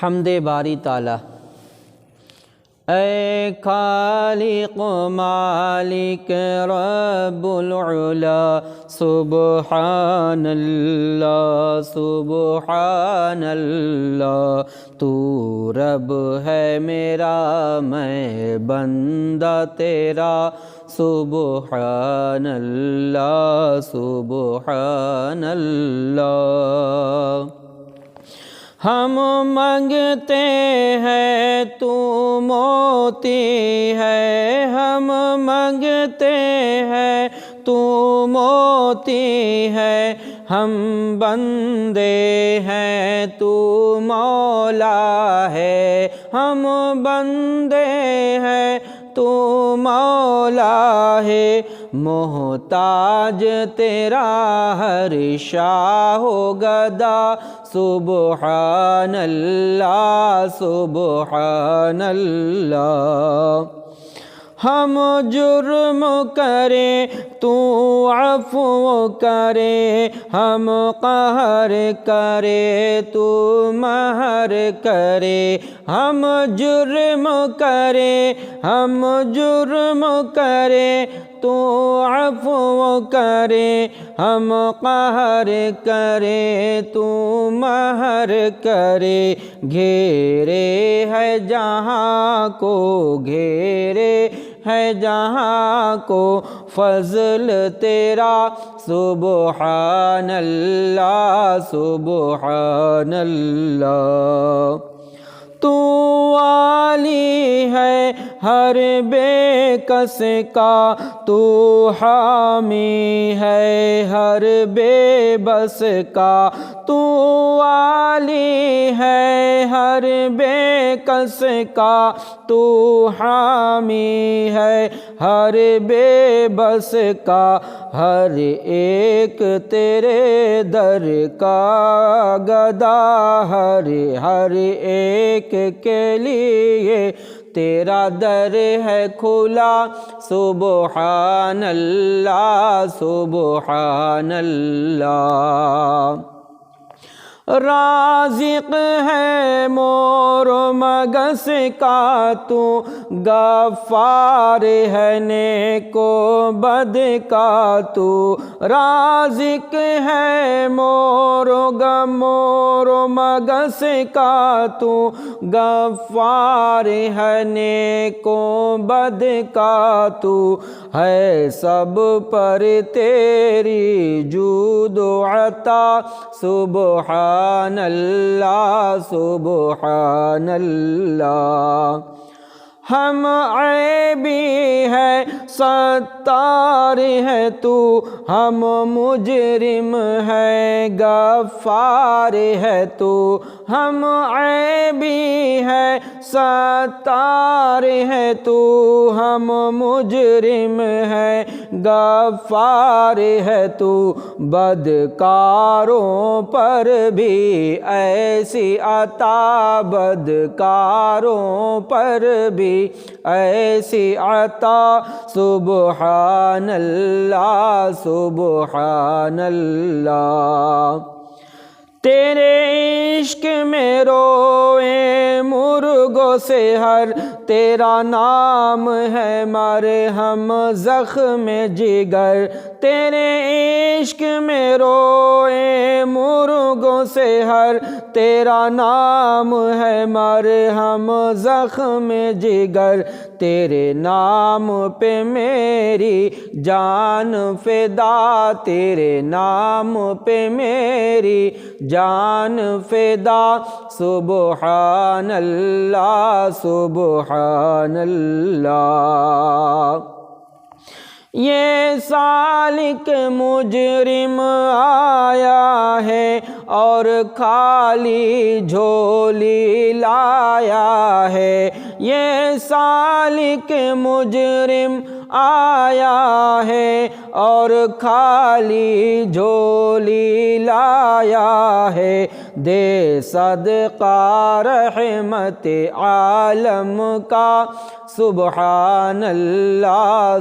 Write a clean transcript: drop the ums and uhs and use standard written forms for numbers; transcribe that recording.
حمد باری تعالیٰ۔ اے خالق مالک رب العلا، سبحان اللہ سبحان اللہ۔ تو رب ہے میرا میں بندہ تیرا، سبحان اللہ سبحان اللہ۔ ہم مانگتے ہیں تو موتی ہے، ہم مانگتے ہیں تو موتی ہے، ہم بندے ہیں تو مولا ہے، ہم بندے ہیں تو مولا ہے۔ محتاج تیرا ہر شاہ و گدا، سبحان اللہ سبحان اللہ۔ ہم جرم کریں تو عفو کرے، ہم قہر کرے تو مہر کرے، ہم جرم کرے ہم جرم کرے تو عفو کرے، ہم قہر کرے تو مہر کرے۔ گھیرے ہے جہاں کو گھیرے ہے جہاں کو فضل تیرا، سبحان اللہ سبحان اللہ۔ تو والی ہے ہر بے کس کا، تو حامی ہے ہر بے بس کا، تو والی ہے ہر بے کس کا، تو حامی ہے ہر بے بس کا۔ ہر ایک تیرے در کا گدا، ہر ایک کے لیے تیرا در ہے کھلا، سبحان اللہ سبحان اللہ۔ رازق ہے مور و مگس کا تو، غفار ہے نیک و بد کا تو، رازق ہے مور و مگس کا تو، غفار ہے نیک و بد کا تو۔ ہے سب پر تیری جود و عطا، سبحان اللہ سبحان اللہ۔ ہم عیبی ہے ستار ہے تو، ہم مجرم ہے غفار ہے تو، ہم عیبی ہے ستار ہے تو، ہم مجرم ہے غفار ہے تو۔ بدکاروں پر بھی ایسی عطا، بدکاروں پر بھی ایسی عطا، سبحان اللہ سبحان اللہ۔ تیرے عشق میں روئے مرغوں سے ہر، تیرا نام ہے مرہم زخم جگر، تیرے عشق میں روئے مرغوں سے ہر، تیرا نام ہے مرہم زخم جگر۔ تیرے نام پہ میری جان فدا، تیرے نام پہ میری جان فدا، سبحان اللہ سبحان اللہ۔ یہ سالک مجرم آیا ہے اور خالی جھولی لایا ہے، یہ سالک مجرم آیا ہے اور خالی جھولی لایا ہے۔ دے صدقہ رحمت عالم کا، سبحان اللہ